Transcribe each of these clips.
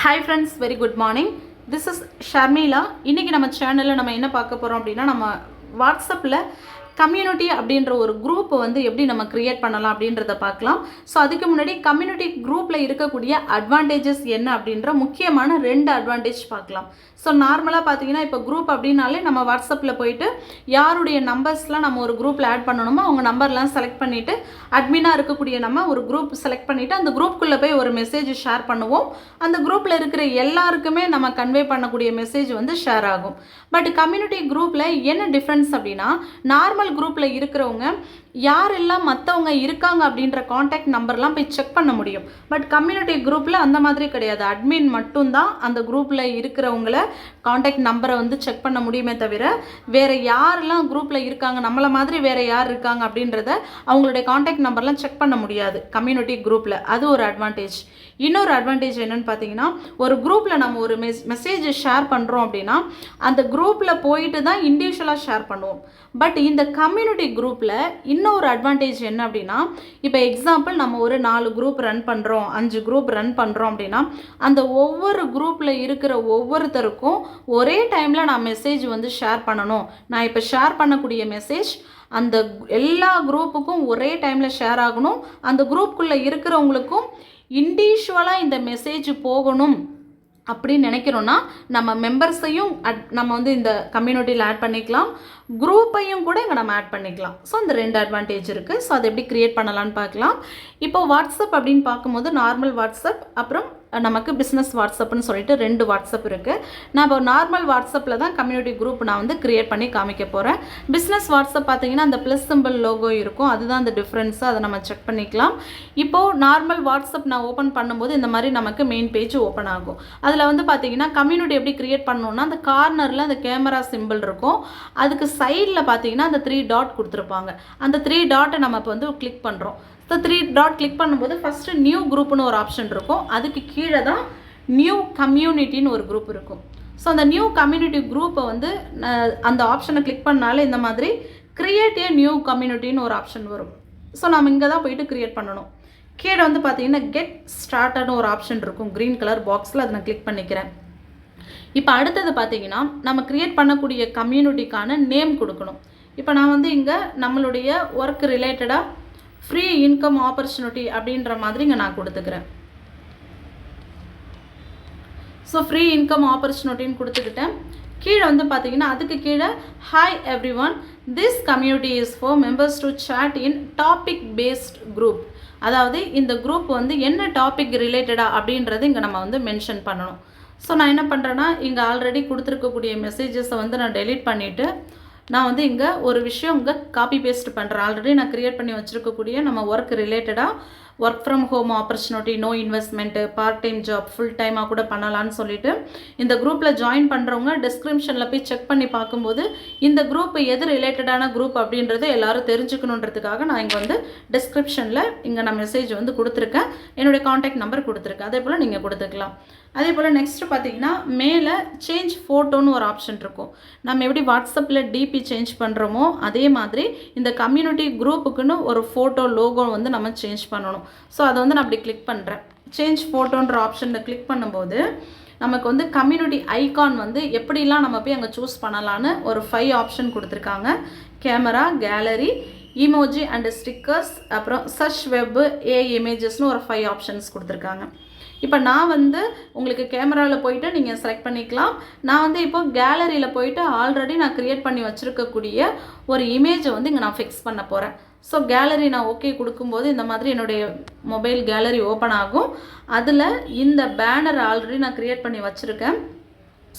Hi friends, very good morning. This is Sharmila. இன்னைக்கு நம்ம சேனல்ல நம்ம என்ன பார்க்க போறோம் அப்படினா நம்ம வாட்ஸ்அப்ல கம்யூனிட்டி அப்படின்ற ஒரு குரூப் வந்து எப்படி நம்ம கிரியேட் பண்ணலாம் அப்படின்றத பார்க்கலாம். ஸோ அதுக்கு முன்னாடி கம்யூனிட்டி குரூப்பில் இருக்கக்கூடிய அட்வான்டேஜஸ் என்ன அப்படின்ற முக்கியமான 2 அட்வான்டேஜ் பார்க்கலாம். ஸோ நார்மலாக பார்த்தீங்கன்னா இப்போ குரூப் அப்படின்னாலே நம்ம வாட்ஸ்அப்பில் போயிட்டு யாருடைய நம்பர்ஸ்லாம் நம்ம ஒரு குரூப்பில் ஆட் பண்ணணுமோ அவங்க நம்பர்லாம் செலக்ட் பண்ணிவிட்டு அட்மினாக இருக்கக்கூடிய நம்ம ஒரு குரூப் செலக்ட் பண்ணிவிட்டு அந்த குரூப்புக்குள்ளே போய் ஒரு மெசேஜ் ஷேர் பண்ணுவோம். அந்த குரூப்பில் இருக்கிற எல்லாருக்குமே நம்ம கன்வே பண்ணக்கூடிய மெசேஜ் வந்து ஷேர் ஆகும். பட் கம்யூனிட்டி குரூப்பில் என்ன டிஃப்ரென்ஸ் அப்படின்னா நார்மல் குரூப்பில் இருக்கிறவங்க யாரெல்லாம் மற்றவங்க இருக்காங்க அப்படின்ற காண்டாக்ட் நம்பர்லாம் போய் செக் பண்ண முடியும். பட் கம்யூனிட்டி குரூப்பில் அந்த மாதிரி கிடையாது. அட்மின் மட்டும்தான் அந்த குரூப்பில் இருக்கிறவங்கள காண்டாக்ட் நம்பரை வந்து செக் பண்ண முடியுமே தவிர வேறு யாரெல்லாம் குரூப்பில் இருக்காங்க நம்மளை மாதிரி வேறு யார் இருக்காங்க அப்படின்றத அவங்களுடைய காண்டாக்ட் நம்பர்லாம் செக் பண்ண முடியாது கம்யூனிட்டி குரூப்பில். அது ஒரு அட்வான்டேஜ். இன்னொரு அட்வான்டேஜ் என்னென்னு பார்த்தீங்கன்னா ஒரு குரூப்பில் நம்ம ஒரு மெசேஜ் ஷேர் பண்ணுறோம் அப்படின்னா அந்த குரூப்பில் போயிட்டு தான் இண்டிவிஜுவலாக ஷேர் பண்ணுவோம். பட் இந்த கம்யூனிட்டி குரூப்பில் இன்னொரு அட்வான்டேஜ் என்ன அப்படின்னா இப்போ எக்ஸாம்பிள் நம்ம ஒரு 4 குரூப் ரன் பண்ணுறோம் 5 குரூப் ரன் பண்ணுறோம் அப்படின்னா அந்த ஒவ்வொரு குரூப்பில் இருக்கிற ஒவ்வொருத்தருக்கும் ஒரே டைமில் நான் மெசேஜ் வந்து ஷேர் பண்ணணும். நான் இப்போ ஷேர் பண்ணக்கூடிய மெசேஜ் அந்த எல்லா குரூப்புக்கும் ஒரே டைமில் ஷேர் ஆகணும். அந்த குரூப்புக்குள்ளே இருக்கிறவங்களுக்கும் இண்டிவிஜுவலாக இந்த மெசேஜ் போகணும் அப்படின்னு நினைக்கிறோன்னா நம்ம மெம்பர்ஸையும் நம்ம வந்து இந்த கம்யூனிட்டியில் ஆட் பண்ணிக்கலாம், குரூப்பையும் கூட இங்கே நம்ம ஆட் பண்ணிக்கலாம். ஸோ அந்த 2 அட்வான்டேஜ் இருக்குது. ஸோ அதை எப்படி க்ரியேட் பண்ணலான்னு பார்க்கலாம். இப்போ வாட்ஸ்அப் அப்படின்னு பார்க்கும்போது நார்மல் வாட்ஸ்அப் அப்புறம் நமக்கு பிஸ்னஸ் வாட்ஸ்அப்னு சொல்லிட்டு 2 வாட்ஸ்அப் இருக்குது. நான் இப்போ நார்மல் வாட்ஸ்அப்பில் தான் கம்யூனிட்டி குரூப் நான் வந்து க்ரியேட் பண்ணி காமிக்க போகிறேன். பிஸ்னஸ் வாட்ஸ்அப் பார்த்தீங்கன்னா அந்த ப்ளஸ் சிம்பிள் லோகோ இருக்கும், அதுதான் அந்த டிஃப்ரென்ஸு, அதை நம்ம செக் பண்ணிக்கலாம். இப்போது நார்மல் வாட்ஸ்அப் நான் ஓப்பன் பண்ணும்போது இந்த மாதிரி நமக்கு மெயின் பேஜ் ஓப்பன் ஆகும். அதில் வந்து பார்த்தீங்கன்னா கம்யூனிட்டி எப்படி க்ரியேட் பண்ணணுன்னா அந்த கார்னரில் அந்த கேமரா சிம்பிள் இருக்கும், அதுக்கு சைடில் பார்த்தீங்கன்னா அந்த 3 டாட் கொடுத்துருப்பாங்க. அந்த 3 டாட்டை நம்ம இப்போ வந்து கிளிக் பண்ணுறோம். ஸோ 3 டாட் கிளிக் பண்ணும்போது ஃபஸ்ட்டு நியூ குரூப்னு ஒரு ஆப்ஷன் இருக்கும், அதுக்கு கீழே தான் நியூ கம்யூனிட்டின்னு ஒரு குரூப் இருக்கும். ஸோ அந்த நியூ கம்யூனிட்டி குரூப்பை வந்து அந்த ஆப்ஷனை கிளிக் பண்ணாலே இந்த மாதிரி கிரியேட் ஏ நியூ கம்யூனிட்டின்னு ஒரு ஆப்ஷன் வரும். ஸோ நம்ம இங்கே தான் போயிட்டு க்ரியேட் பண்ணணும். கீழே வந்து பார்த்தீங்கன்னா கெட் ஸ்டார்டட்னு ஒரு ஆப்ஷன் இருக்கும் க்ரீன் கலர் பாக்ஸில், அதை நான் கிளிக் பண்ணிக்கிறேன். இப்போ அடுத்தது பார்த்தீங்கன்னா நம்ம க்ரியேட் பண்ணக்கூடிய கம்யூனிட்டிக்கான நேம் கொடுக்கணும். இப்போ நான் வந்து இங்கே நம்மளுடைய ஒர்க் ரிலேட்டடாக ஃப்ரீ இன்கம் ஆப்பர்ச்சுனிட்டி அப்படின்ற மாதிரி இங்கே நான் கொடுத்துக்கிறேன். ஸோ ஃப்ரீ இன்கம் ஆப்பர்ச்சுனிட்டின்னு கொடுத்துக்கிட்டேன். கீழே வந்து பார்த்தீங்கன்னா அதுக்கு கீழே hi everyone, this community is for members to chat in topic based group. அதாவது இந்த குரூப் வந்து என்ன டாபிக் ரிலேட்டடாக அப்படின்றது இங்கே நம்ம வந்து மென்ஷன் பண்ணணும். ஸோ நான் என்ன பண்ணுறேன்னா இங்கே ஆல்ரெடி கொடுத்துருக்கக்கூடிய மெசேஜஸை வந்து நான் டெலீட் பண்ணிவிட்டு நான் வந்து இங்கே ஒரு விஷயம் இங்கே காப்பி பேஸ்ட் பண்ணுறேன். ஆல்ரெடி நான் க்ரியேட் பண்ணி வச்சுருக்கக்கூடிய நம்ம ஒர்க் ரிலேட்டடாக work from home opportunity, no investment, part time job, full டைமாக கூட பண்ணலான்னு சொல்லிட்டு இந்த குரூப்பில் ஜாயின் பண்ணுறவங்க டிஸ்கிரிப்ஷனில் போய் செக் பண்ணி பார்க்கும்போது இந்த குரூப் எது ரிலேட்டடான குரூப் அப்படின்றது எல்லோரும் தெரிஞ்சுக்கணுன்றதுக்காக நான் இங்கே வந்து டிஸ்கிரிப்ஷனில் இங்கே நான் மெசேஜ் வந்து கொடுத்துருக்கேன், என்னுடைய காண்டாக்ட் நம்பர் கொடுத்துருக்கேன். அதே போல் நீங்கள் கொடுத்துக்கலாம். அதே போல் நெக்ஸ்ட்டு பார்த்தீங்கன்னா மேலே சேஞ்ச் ஃபோட்டோன்னு ஒரு ஆப்ஷன் இருக்கும். நம்ம எப்படி வாட்ஸ்அப்பில் டிபி சேஞ்ச் பண்ணுறோமோ அதே மாதிரி இந்த கம்யூனிட்டி குரூப்புக்குன்னு ஒரு ஃபோட்டோ லோகோ வந்து நம்ம சேஞ்ச் பண்ணணும். ஸோ அதை வந்து நான் அப்படி கிளிக் பண்ணுறேன். சேஞ்ச் ஃபோட்டோன்ற ஆப்ஷனில் கிளிக் பண்ணும்போது நமக்கு வந்து கம்யூனிட்டி ஐகான் வந்து எப்படிலாம் நம்ம போய் அங்கே சூஸ் பண்ணலான்னு ஒரு 5 ஆப்ஷன் கொடுத்துருக்காங்க. Camera, gallery, emoji and stickers, அப்புறம் சர்ச் வெப், இமேஜஸ்னு ஒரு 5 ஆப்ஷன்ஸ் கொடுத்துருக்காங்க. இப்போ நான் வந்து உங்களுக்கு கேமராவில் போயிட்டு நீங்கள் செலக்ட் பண்ணிக்கலாம். நான் வந்து இப்போ கேலரியில் போயிட்டு ஆல்ரெடி நான் க்ரியேட் பண்ணி வச்சுருக்கக்கூடிய ஒரு இமேஜை வந்து இங்கே நான் ஃபிக்ஸ் பண்ண போகிறேன். ஸோ கேலரி நான் ஓகே கொடுக்கும்போது இந்த மாதிரி என்னுடைய மொபைல் கேலரி ஓப்பன் ஆகும். அதில் இந்த பேனர் ஆல்ரெடி நான் க்ரியேட் பண்ணி வச்சுருக்கேன்.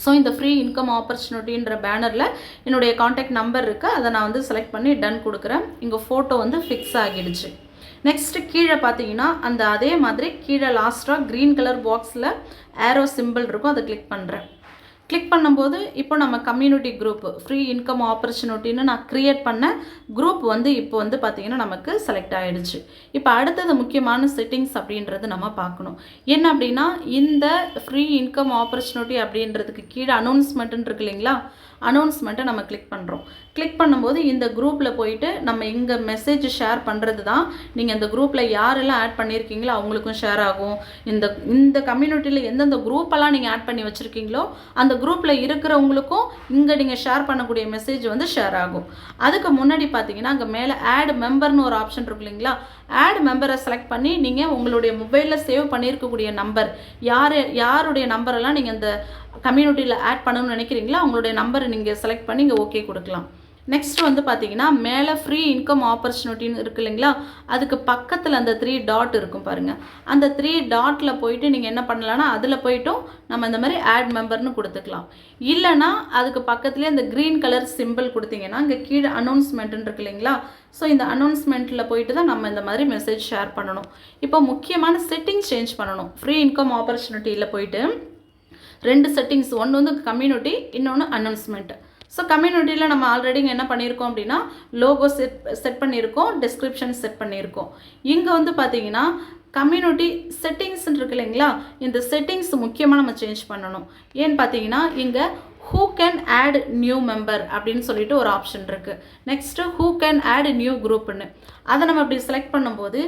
ஸோ இந்த ஃப்ரீ இன்கம் ஆப்பர்ச்சுனிட்டின்ற பேனரில் என்னுடைய காண்டாக்ட் நம்பர் இருக்குது, அதை நான் வந்து செலக்ட் பண்ணி டன் கொடுக்குறேன். இங்கே ஃபோட்டோ வந்து ஃபிக்ஸ் ஆகிடுச்சு. நெக்ஸ்ட்டு கீழே பார்த்தீங்கன்னா அந்த அதே மாதிரி கீழே லாஸ்ட்டாக க்ரீன் கலர் பாக்ஸில் ஏரோ சிம்பிள் இருக்கும், அதை கிளிக் பண்ணுறேன். கிளிக் பண்ணும்போது இப்போ நம்ம கம்யூனிட்டி குரூப் ஃப்ரீ இன்கம் ஆப்பர்ச்சுனிட்டின்னு நான் க்ரியேட் பண்ண குரூப் வந்து இப்போ வந்து பார்த்திங்கன்னா நமக்கு செலக்ட் ஆகிடுச்சு. இப்போ அடுத்தது முக்கியமான செட்டிங்ஸ் அப்படின்றது நம்ம பார்க்கணும். என்ன அப்படின்னா இந்த ஃப்ரீ இன்கம் ஆப்பர்ச்சுனிட்டி அப்படின்றதுக்கு கீழே அனௌன்ஸ்மெண்ட்டுன்னு இருக்கு இல்லைங்களா, அனௌன்ஸ்மெண்ட்டை நம்ம கிளிக் பண்ணுறோம். கிளிக் பண்ணும்போது இந்த குரூப்பில் போயிட்டு நம்ம இங்கே மெசேஜ் ஷேர் பண்ணுறது தான் நீங்கள் இந்த குரூப்பில் யாரெல்லாம் ஆட் பண்ணியிருக்கீங்களோ அவங்களுக்கும் ஷேர் ஆகும். இந்த கம்யூனிட்டியில் எந்தெந்த குரூப்பெல்லாம் நீங்கள் ஆட் பண்ணி வச்சுருக்கீங்களோ அந்த குரூப்பில் இருக்கிறவங்களுக்கும் இங்கே நீங்கள் ஷேர் பண்ணக்கூடிய மெசேஜ் வந்து ஷேர் ஆகும். அதுக்கு முன்னாடி பார்த்தீங்கன்னா அங்கே மேலே ஆட் மெம்பர்னு ஒரு ஆப்ஷன் இருக்கு இல்லைங்களா, ஆட் மெம்பரை செலக்ட் பண்ணி நீங்கள் உங்களுடைய மொபைலில் சேவ் பண்ணியிருக்கக்கூடிய நம்பர் யாருடைய நம்பரெல்லாம் நீங்கள் இந்த கம்யூனிட்டியில் ஆட் பண்ணணும்னு நினைக்கிறீங்களோ அவங்களுடைய நம்பரை நீங்கள் செலக்ட் பண்ணி இங்கே ஓகே கொடுக்கலாம். நெக்ஸ்ட் வந்து பார்த்தீங்கன்னா மேலே ஃப்ரீ இன்கம் ஆப்பர்ச்சுனிட்டின்னு இருக்குது இல்லைங்களா, அதுக்கு பக்கத்தில் அந்த 3 டாட் இருக்கும் பாருங்கள். அந்த 3 டாட்டில் போயிட்டு நீங்கள் என்ன பண்ணலான்னா அதில் போய்ட்டும் நம்ம இந்த மாதிரி ஆட் மெம்பர்னு கொடுத்துக்கலாம். இல்லைனா அதுக்கு பக்கத்துலேயே அந்த க்ரீன் கலர் சிம்பிள் கொடுத்தீங்கன்னா இங்கே கீழே அனௌன்ஸ்மெண்ட்டுன்னு இருக்கு இல்லைங்களா, ஸோ இந்த அனௌன்ஸ்மெண்ட்டில் போயிட்டு தான் நம்ம இந்த மாதிரி மெசேஜ் ஷேர் பண்ணணும். இப்போ முக்கியமான செட்டிங்ஸ் சேஞ்ச் பண்ணணும். ஃப்ரீ இன்கம் ஆப்பர்ச்சுனிட்டியில் போயிட்டு 2 செட்டிங்ஸ், ஒன்று வந்து கம்யூனிட்டி, இன்னொன்று அனௌன்ஸ்மெண்ட். ஸோ கம்யூனிட்டியில் நம்ம ஆல்ரெடி என்ன பண்ணியிருக்கோம் அப்படின்னா லோகோ செட் பண்ணியிருக்கோம், டிஸ்கிரிப்ஷன் செட் பண்ணியிருக்கோம். இங்கே வந்து பார்த்தீங்கன்னா கம்யூனிட்டி செட்டிங்ஸ்ன்னு இருக்கு இல்லைங்களா, இந்த செட்டிங்ஸ் முக்கியமாக நம்ம சேஞ்ச் பண்ணணும். ஏன்னு பார்த்தீங்கன்னா இங்கே who can add new member அப்படின்னு சொல்லிட்டு ஒரு ஆப்ஷன் இருக்குது. Next who can add new groupன்னு அதை நம்ம இப்படி செலக்ட் பண்ணும்போது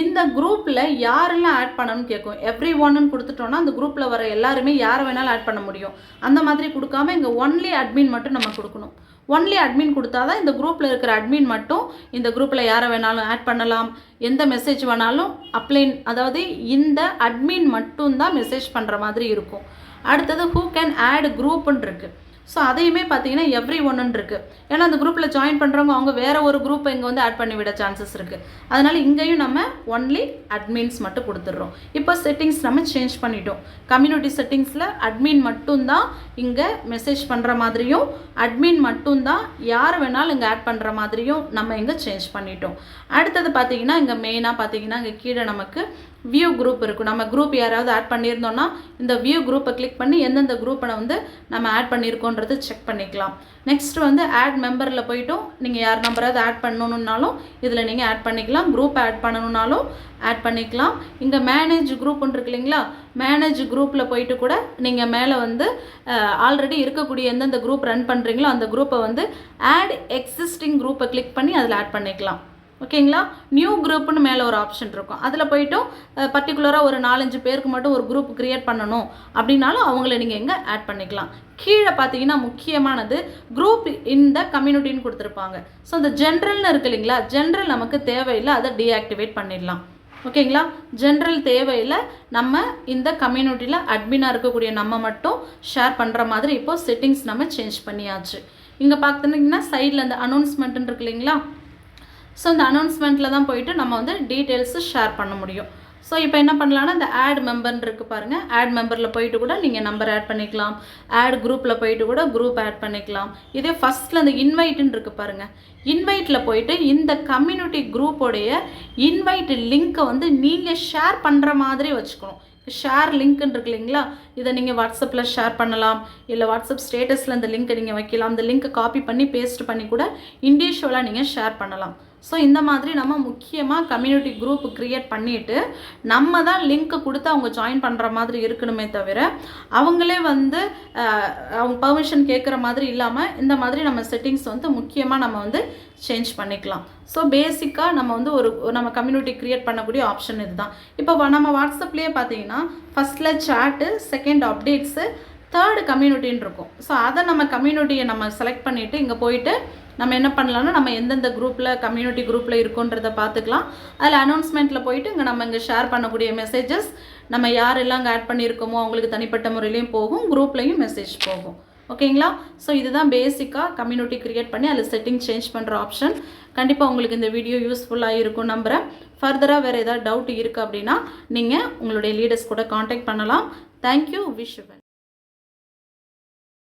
இந்த குரூப்பில் யாரெல்லாம் ஆட் பண்ணணும்னு கேட்கும். எவ்ரி ஒன்னு கொடுத்துட்டோன்னா அந்த குரூப்பில் வர எல்லாருமே யாரை வேணாலும் ஆட் பண்ண முடியும். அந்த மாதிரி கொடுக்காம இங்கே ஒன்லி அட்மின் மட்டும் நம்ம கொடுக்கணும். ஒன்லி அட்மின் கொடுத்தா தான் இந்த குரூப்பில் இருக்கிற அட்மின் மட்டும் இந்த குரூப்பில் யாரை வேணாலும் ஆட் பண்ணலாம், எந்த மெசேஜ் வேணாலும் அப்ளைன், அதாவது இந்த அட்மின் மட்டும்தான் மெசேஜ் பண்ணுற மாதிரி இருக்கும். அடுத்தது who can add groupன்னு இருக்குது. ஸோ அதையுமே பார்த்தீங்கன்னா எவ்ரி ஒன்னு இருக்குது. ஏன்னா அந்த குரூப்பில் ஜாயின் பண்ணுறவங்க அவங்க வேறு ஒரு குரூப்பை இங்கே வந்து ஆட் பண்ணி விட சான்சஸ் இருக்குது. அதனால் இங்கேயும் நம்ம ஒன்லி அட்மின்ஸ் மட்டும் கொடுத்துட்றோம். இப்போ செட்டிங்ஸ் நம்ம சேஞ்ச் பண்ணிட்டோம். கம்யூனிட்டி செட்டிங்ஸில் அட்மின் மட்டும்தான் இங்கே மெசேஜ் பண்ணுற மாதிரியும் அட்மின் மட்டும்தான் யார் வேணாலும் இங்கே ஆட் பண்ணுற மாதிரியும் நம்ம இங்கே சேஞ்ச் பண்ணிட்டோம். அடுத்தது பார்த்தீங்கன்னா இங்கே மெயினாக பார்த்தீங்கன்னா இங்கே கீழே நமக்கு வியூ குரூப் இருக்கும். நம்ம குரூப் யாராவது ஆட் பண்ணியிருந்தோன்னா இந்த வியூ குரூப்பை கிளிக் பண்ணி எந்தெந்த குரூப்பை வந்து நம்ம ஆட் பண்ணியிருக்கோன்றது செக் பண்ணிக்கலாம். நெக்ஸ்ட் வந்து ஆட் மெம்பரில் போய்ட்டும் நீங்கள் யார் நம்பராவது ஆட் பண்ணணுன்னாலும் இதில் நீங்கள் ஆட் பண்ணிக்கலாம். குரூப் ஆட் பண்ணணுன்னாலும் ஆட் பண்ணிக்கலாம். இங்கே மேனேஜ் குரூப்னு இருக்கு இல்லைங்களா, மேனேஜ் குரூப்பில் போயிட்டு கூட நீங்கள் மேலே வந்து ஆல்ரெடி இருக்கக்கூடிய எந்தெந்த குரூப் ரன் பண்ணுறீங்களோ அந்த குரூப்பை வந்து ஆட் எக்ஸிஸ்டிங் குரூப்பை கிளிக் பண்ணி அதில் ஆட் பண்ணிக்கலாம். ஓகேங்களா. நியூ குரூப்னு மேலே ஒரு ஆப்ஷன் இருக்கும். அதில் போய்ட்டும் பர்டிகுலராக ஒரு 4-5 பேருக்கு மட்டும் ஒரு குரூப் க்ரியேட் பண்ணணும் அப்படின்னாலும் அவங்கள நீங்கள் எங்கே ஆட் பண்ணிக்கலாம். கீழே பார்த்தீங்கன்னா முக்கியமானது குரூப் இந்த கம்யூனிட்டின்னு கொடுத்துருப்பாங்க. ஸோ இந்த ஜென்ரல்னு இருக்கு இல்லைங்களா, ஜென்ரல் நமக்கு தேவையில்லை, அதை டீஆக்டிவேட் பண்ணிடலாம். ஓகேங்களா. ஜென்ரல் தேவையில்லை, நம்ம இந்த கம்யூனிட்டியில் அட்மினாக இருக்கக்கூடிய நம்ம மட்டும் ஷேர் பண்ணுற மாதிரி இப்போது செட்டிங்ஸ் நம்ம சேஞ்ச் பண்ணியாச்சு. இங்கே பார்த்துட்டிங்கன்னா சைடில் இந்த அனௌன்ஸ்மெண்ட்டுன்னு இருக்கு இல்லைங்களா, ஸோ இந்த அனௌன்ஸ்மெண்ட்டில் தான் போயிட்டு நம்ம வந்து டீட்டெயில்ஸு ஷேர் பண்ண முடியும். ஸோ இப்போ என்ன பண்ணலான்னா இந்த ஆட் மெம்பர்னு இருக்குது பாருங்கள், ஆட் மெம்பரில் போயிட்டு கூட நீங்கள் நம்பர் ஆட் பண்ணிக்கலாம். ஆட் குரூப்பில் போயிட்டு கூட குரூப் ஆட் பண்ணிக்கலாம். இதே ஃபஸ்ட்டில் இந்த இன்வைட்டுன்னு இருக்குது பாருங்கள், இன்வைட்டில் போயிட்டு இந்த கம்யூனிட்டி குரூப்போடைய இன்வைட் லிங்க்கை வந்து நீங்கள் ஷேர் பண்ணுற மாதிரி வச்சுக்கணும். ஷேர் லிங்க்னு இருக்கு இல்லைங்களா, இதை நீங்கள் வாட்ஸ்அப்பில் ஷேர் பண்ணலாம், இல்லை வாட்ஸ்அப் ஸ்டேட்டஸில் இந்த லிங்க்கை நீங்கள் வைக்கலாம். இந்த லிங்க்கை காப்பி பண்ணி பேஸ்ட் பண்ணி கூட இண்டிவிஜுவலாக நீங்கள் ஷேர் பண்ணலாம். ஸோ இந்த மாதிரி நம்ம முக்கியமாக கம்யூனிட்டி குரூப் க்ரியேட் பண்ணிவிட்டு நம்ம தான் லிங்க்கை கொடுத்து அவங்க ஜாயின் பண்ணுற மாதிரி இருக்கணுமே தவிர அவங்களே வந்து அவங்க பர்மிஷன் கேட்குற மாதிரி இல்லாமல் இந்த மாதிரி நம்ம செட்டிங்ஸ் வந்து முக்கியமாக நம்ம வந்து சேஞ்ச் பண்ணிக்கலாம். ஸோ பேசிக்காக நம்ம வந்து நம்ம கம்யூனிட்டி க்ரியேட் பண்ணக்கூடிய ஆப்ஷன் இதுதான். இப்போ நம்ம வாட்ஸ்அப்லேயே பார்த்தீங்கன்னா ஃபஸ்ட்டில் சாட்டு, செகண்ட் அப்டேட்ஸு, தேர்டு கம்யூனிட்டின்னு இருக்கும். ஸோ அதை நம்ம கம்யூனிட்டியை நம்ம செலக்ட் பண்ணிவிட்டு இங்கே போயிட்டு நம்ம என்ன பண்ணலாம்னா நம்ம எந்தெந்த குரூப்பில் கம்யூனிட்டி குரூப்பில் இருக்கோன்றதை பார்த்துக்கலாம். அதில் அனௌன்ஸ்மெண்ட்டில் போயிட்டு இங்கே ஷேர் பண்ணக்கூடிய மெசேஜஸ் நம்ம யாரெல்லாம் இங்கே ஆட் பண்ணியிருக்கோமோ அவங்களுக்கு தனிப்பட்ட முறையிலையும் போகும், குரூப்லேயும் மெசேஜ் போகும். ஓகேங்களா. ஸோ இதுதான் பேசிக்காக கம்யூனிட்டி க்ரியேட் பண்ணி அதில் செட்டிங் சேஞ்ச் பண்ணுற ஆப்ஷன். கண்டிப்பாக உங்களுக்கு இந்த வீடியோ யூஸ்ஃபுல்லாக இருக்கும் நம்புகிறேன். ஃபர்தராக வேறு ஏதாவது டவுட் இருக்குது அப்படின்னா நீங்கள் உங்களுடைய லீடர்ஸ் கூட காண்டாக்ட் பண்ணலாம். தேங்க்யூ. Wish you well.